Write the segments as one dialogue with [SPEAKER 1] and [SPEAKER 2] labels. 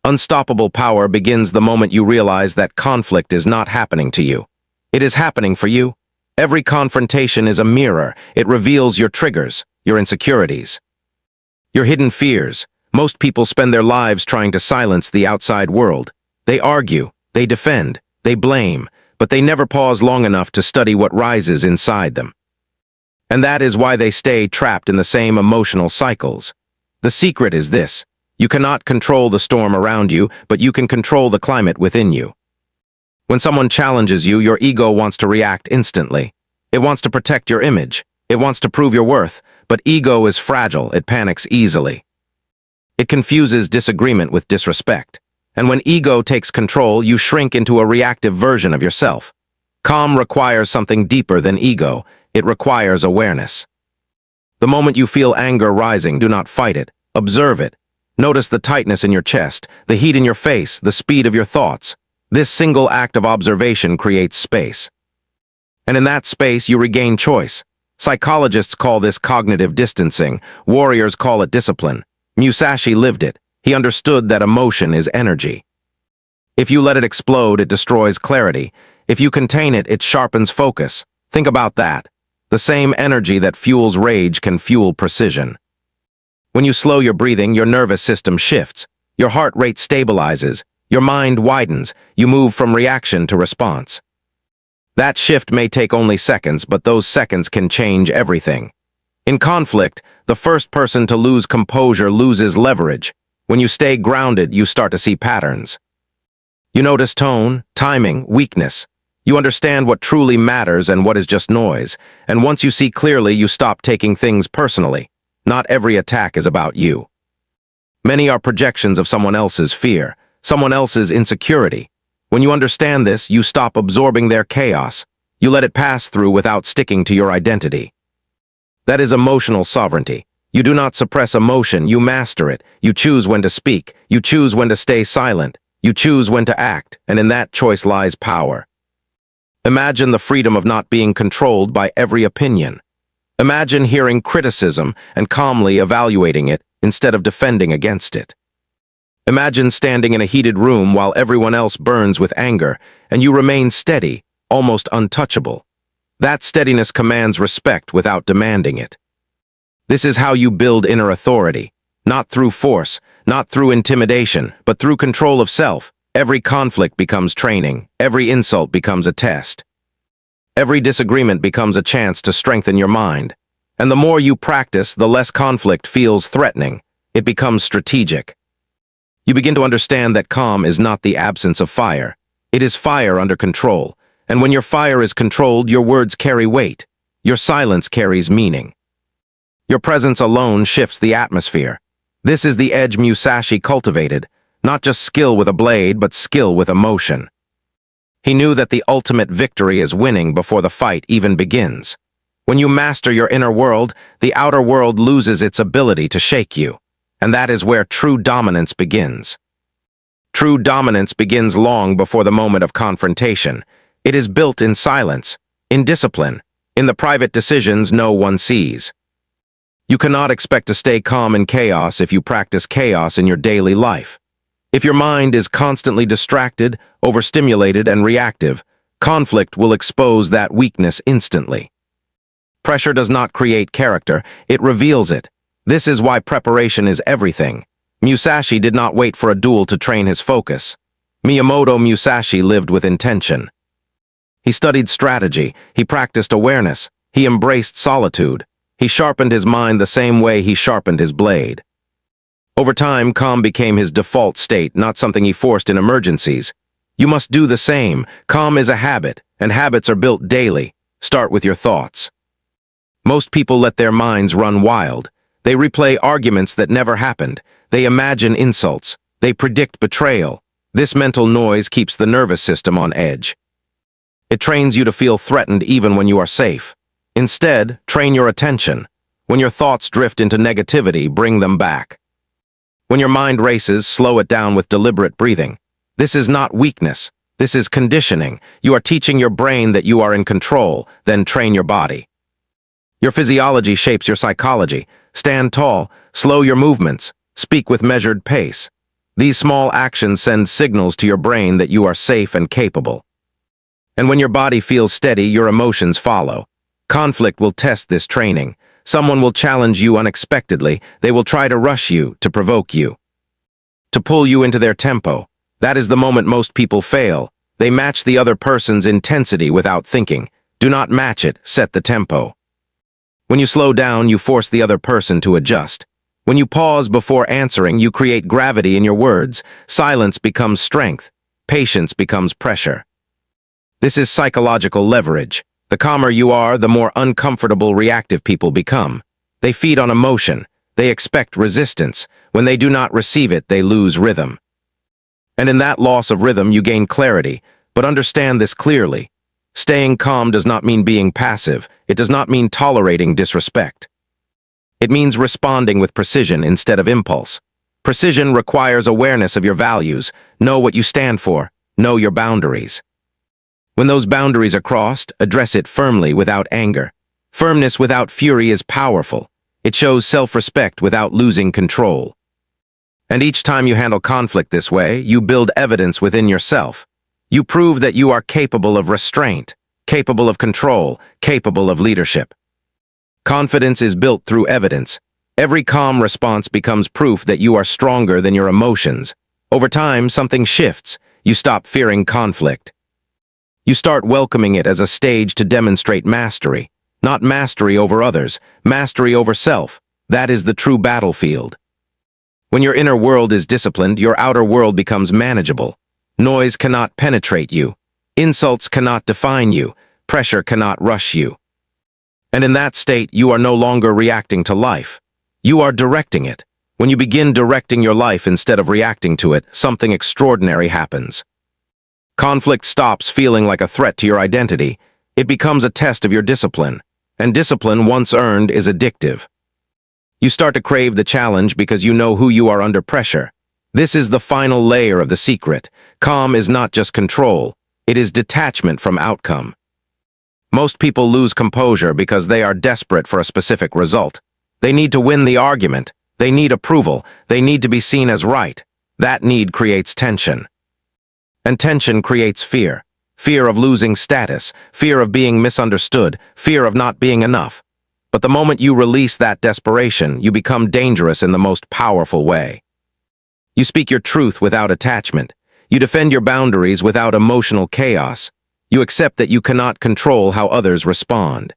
[SPEAKER 1] Unstoppable power begins the moment you realize that conflict is not happening to you. It is happening for you. Every confrontation is a mirror. It reveals your triggers, your insecurities, your hidden fears. Most people spend their lives trying to silence the outside world. They argue, they defend, they blame, but they never pause long enough to study what rises inside them. And that is why they stay trapped in the same emotional cycles. The secret is this: you cannot control the storm around you, but you can control the climate within you. When someone challenges you, your ego wants to react instantly. It wants to protect your image. It wants to prove your worth, but ego is fragile. It panics easily. It confuses disagreement with disrespect. And when ego takes control, you shrink into a reactive version of yourself. Calm requires something deeper than ego. It requires awareness. The moment you feel anger rising, do not fight it. Observe it. Notice the tightness in your chest, the heat in your face, the speed of your thoughts. This single act of observation creates space. And in that space, you regain choice. Psychologists call this cognitive distancing. Warriors call it discipline. Musashi lived it. He understood that emotion is energy. If you let it explode, it destroys clarity. If you contain it, it sharpens focus. Think about that. The same energy that fuels rage can fuel precision. When you slow your breathing, your nervous system shifts. Your heart rate stabilizes. Your mind widens. You move from reaction to response. That shift may take only seconds, but those seconds can change everything. In conflict, the first person to lose composure loses leverage. When you stay grounded, you start to see patterns. You notice tone, timing, weakness. You understand what truly matters and what is just noise. And once you see clearly, you stop taking things personally. Not every attack is about you. Many are projections of someone else's fear, someone else's insecurity. When you understand this, you stop absorbing their chaos. You let it pass through without sticking to your identity. That is emotional sovereignty. You do not suppress emotion, you master it. You choose when to speak. You choose when to stay silent. You choose when to act, and in that choice lies power. Imagine the freedom of not being controlled by every opinion. Imagine hearing criticism and calmly evaluating it instead of defending against it. Imagine standing in a heated room while everyone else burns with anger, and you remain steady, almost untouchable. That steadiness commands respect without demanding it. This is how you build inner authority, not through force, not through intimidation, but through control of self. Every conflict becomes training. Every insult becomes a test. Every disagreement becomes a chance to strengthen your mind. And the more you practice, the less conflict feels threatening. It becomes strategic. You begin to understand that calm is not the absence of fire. It is fire under control. And when your fire is controlled, your words carry weight. Your silence carries meaning. Your presence alone shifts the atmosphere. This is the edge Musashi cultivated, not just skill with a blade, but skill with emotion. He knew that the ultimate victory is winning before the fight even begins. When you master your inner world, the outer world loses its ability to shake you. And that is where true dominance begins. True dominance begins long before the moment of confrontation. It is built in silence, in discipline, in the private decisions no one sees. You cannot expect to stay calm in chaos if you practice chaos in your daily life. If your mind is constantly distracted, overstimulated, and reactive, conflict will expose that weakness instantly. Pressure does not create character, it reveals it. This is why preparation is everything. Musashi did not wait for a duel to train his focus. Miyamoto Musashi lived with intention. He studied strategy, he practiced awareness, he embraced solitude. He sharpened his mind the same way he sharpened his blade. Over time, calm became his default state, not something he forced in emergencies. You must do the same. Calm is a habit, and habits are built daily. Start with your thoughts. Most people let their minds run wild. They replay arguments that never happened. They imagine insults. They predict betrayal. This mental noise keeps the nervous system on edge. It trains you to feel threatened even when you are safe. Instead, train your attention. When your thoughts drift into negativity, bring them back. When your mind races, slow it down with deliberate breathing. This is not weakness. This is conditioning. You are teaching your brain that you are in control, then train your body. Your physiology shapes your psychology. Stand tall, slow your movements, speak with measured pace. These small actions send signals to your brain that you are safe and capable. And when your body feels steady, your emotions follow. Conflict will test this training. Someone will challenge you unexpectedly. They will try to rush you, to provoke you, to pull you into their tempo. That is the moment most people fail. They match the other person's intensity without thinking. Do not match it, set the tempo. When you slow down, you force the other person to adjust. When you pause before answering, you create gravity in your words. Silence becomes strength. Patience becomes pressure. This is psychological leverage. The calmer you are, the more uncomfortable reactive people become. They feed on emotion. They expect resistance. When they do not receive it, they lose rhythm. And in that loss of rhythm, you gain clarity. But understand this clearly. Staying calm does not mean being passive. It does not mean tolerating disrespect. It means responding with precision instead of impulse. Precision requires awareness of your values. Know what you stand for. Know your boundaries. When those boundaries are crossed, address it firmly without anger. Firmness without fury is powerful. It shows self-respect without losing control. And each time you handle conflict this way, you build evidence within yourself. You prove that you are capable of restraint, capable of control, capable of leadership. Confidence is built through evidence. Every calm response becomes proof that you are stronger than your emotions. Over time, something shifts. You stop fearing conflict. You start welcoming it as a stage to demonstrate mastery. Not mastery over others, mastery over self. That is the true battlefield. When your inner world is disciplined, your outer world becomes manageable. Noise cannot penetrate you. Insults cannot define you. Pressure cannot rush you. And in that state, you are no longer reacting to life. You are directing it. When you begin directing your life instead of reacting to it, something extraordinary happens. Conflict stops feeling like a threat to your identity. It becomes a test of your discipline. And discipline, once earned, is addictive. You start to crave the challenge because you know who you are under pressure. This is the final layer of the secret. Calm is not just control. It is detachment from outcome. Most people lose composure because they are desperate for a specific result. They need to win the argument. They need approval. They need to be seen as right. That need creates tension. And tension creates fear. Fear of losing status, fear of being misunderstood, fear of not being enough. But the moment you release that desperation, you become dangerous in the most powerful way. You speak your truth without attachment. You defend your boundaries without emotional chaos. You accept that you cannot control how others respond.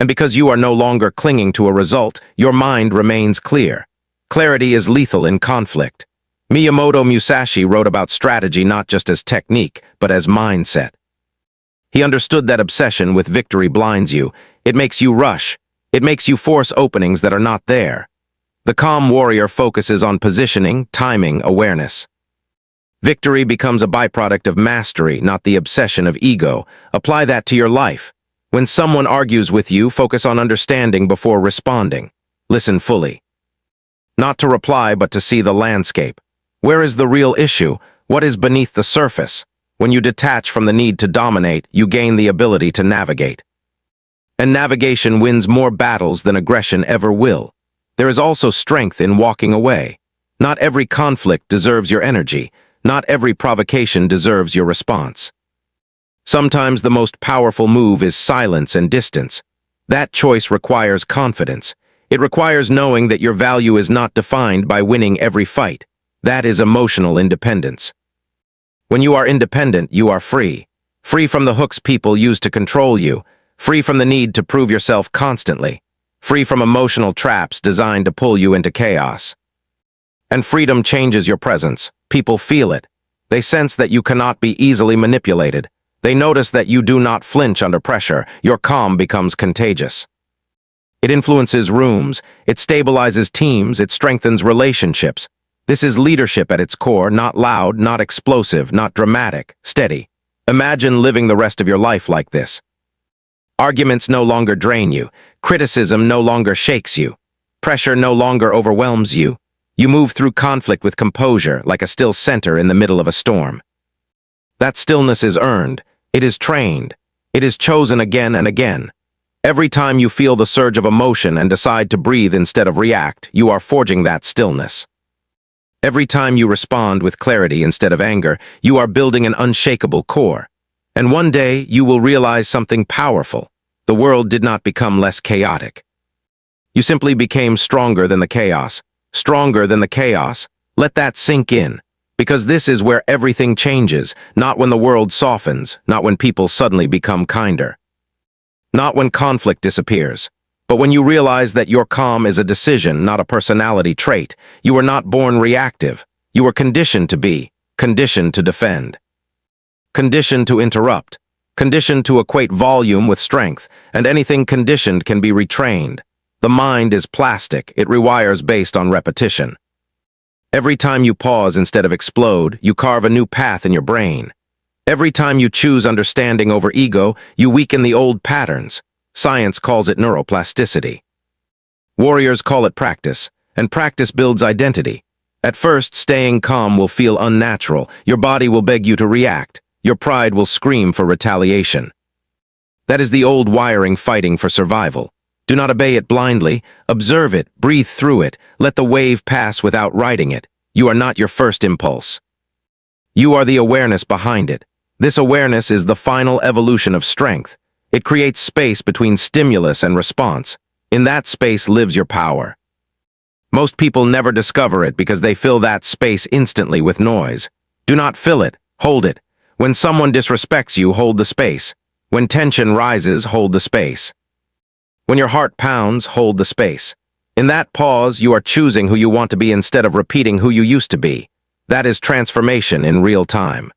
[SPEAKER 1] And because you are no longer clinging to a result, your mind remains clear. Clarity is lethal in conflict. Miyamoto Musashi wrote about strategy not just as technique, but as mindset. He understood that obsession with victory blinds you. It makes you rush. It makes you force openings that are not there. The calm warrior focuses on positioning, timing, awareness. Victory becomes a byproduct of mastery, not the obsession of ego. Apply that to your life. When someone argues with you, focus on understanding before responding. Listen fully. Not to reply, but to see the landscape. Where is the real issue? What is beneath the surface? When you detach from the need to dominate, you gain the ability to navigate. And navigation wins more battles than aggression ever will. There is also strength in walking away. Not every conflict deserves your energy. Not every provocation deserves your response. Sometimes the most powerful move is silence and distance. That choice requires confidence. It requires knowing that your value is not defined by winning every fight. That is emotional independence. When you are independent, you are free. Free from the hooks people use to control you. Free from the need to prove yourself constantly. Free from emotional traps designed to pull you into chaos. And freedom changes your presence. People feel it. They sense that you cannot be easily manipulated. They notice that you do not flinch under pressure. Your calm becomes contagious. It influences rooms. It stabilizes teams. It strengthens relationships. This is leadership at its core, not loud, not explosive, not dramatic, steady. Imagine living the rest of your life like this. Arguments no longer drain you. Criticism no longer shakes you. Pressure no longer overwhelms you. You move through conflict with composure, like a still center in the middle of a storm. That stillness is earned. It is trained. It is chosen again and again. Every time you feel the surge of emotion and decide to breathe instead of react, you are forging that stillness. Every time you respond with clarity instead of anger, you are building an unshakable core. And one day, you will realize something powerful. The world did not become less chaotic. You simply became stronger than the chaos. Stronger than the chaos. Let that sink in. Because this is where everything changes, not when the world softens, not when people suddenly become kinder. Not when conflict disappears, but when you realize that your calm is a decision, not a personality trait. You were not born reactive. You were conditioned to be, conditioned to defend, conditioned to interrupt, conditioned to equate volume with strength, and anything conditioned can be retrained. The mind is plastic, it rewires based on repetition. Every time you pause instead of explode, you carve a new path in your brain. Every time you choose understanding over ego, you weaken the old patterns. Science calls it neuroplasticity. Warriors call it practice, and practice builds identity. At first, staying calm will feel unnatural. Your body will beg you to react. Your pride will scream for retaliation. That is the old wiring fighting for survival. Do not obey it blindly. Observe it, breathe through it, let the wave pass without riding it. You are not your first impulse. You are the awareness behind it. This awareness is the final evolution of strength. It creates space between stimulus and response. In that space lives your power. Most people never discover it because they fill that space instantly with noise. Do not fill it, hold it. When someone disrespects you, hold the space. When tension rises, hold the space. When your heart pounds, hold the space. In that pause, you are choosing who you want to be instead of repeating who you used to be. That is transformation in real time.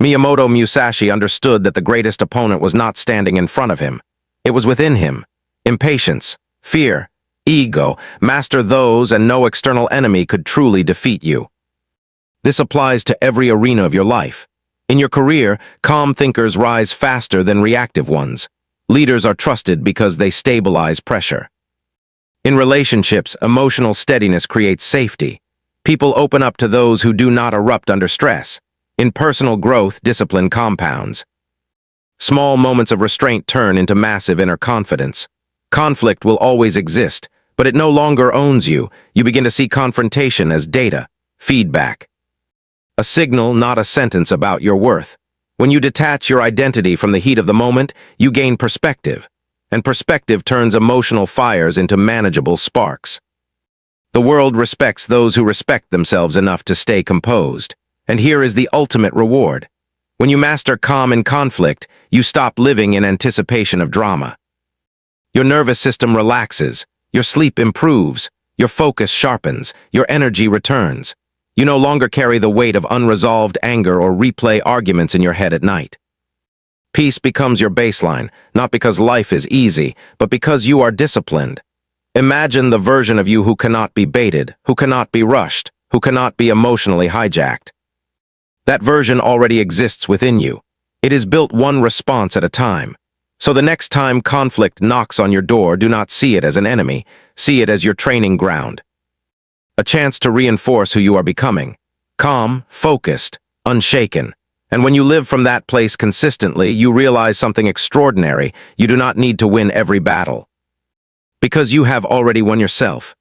[SPEAKER 1] Miyamoto Musashi understood that the greatest opponent was not standing in front of him. It was within him. Impatience, fear, ego, master those and no external enemy could truly defeat you. This applies to every arena of your life. In your career, calm thinkers rise faster than reactive ones. Leaders are trusted because they stabilize pressure. In relationships, emotional steadiness creates safety. People open up to those who do not erupt under stress. In personal growth, discipline compounds. Small moments of restraint turn into massive inner confidence. Conflict will always exist, but it no longer owns you. You begin to see confrontation as data, feedback. A signal, not a sentence about your worth. When you detach your identity from the heat of the moment, you gain perspective, and perspective turns emotional fires into manageable sparks. The world respects those who respect themselves enough to stay composed, and here is the ultimate reward. When you master calm in conflict, you stop living in anticipation of drama. Your nervous system relaxes, your sleep improves, your focus sharpens, your energy returns. You no longer carry the weight of unresolved anger or replay arguments in your head at night. Peace becomes your baseline, not because life is easy, but because you are disciplined. Imagine the version of you who cannot be baited, who cannot be rushed, who cannot be emotionally hijacked. That version already exists within you. It is built one response at a time. So the next time conflict knocks on your door, do not see it as an enemy, see it as your training ground. A chance to reinforce who you are becoming. Calm, focused, unshaken. And when you live from that place consistently, you realize something extraordinary. You do not need to win every battle. Because you have already won yourself.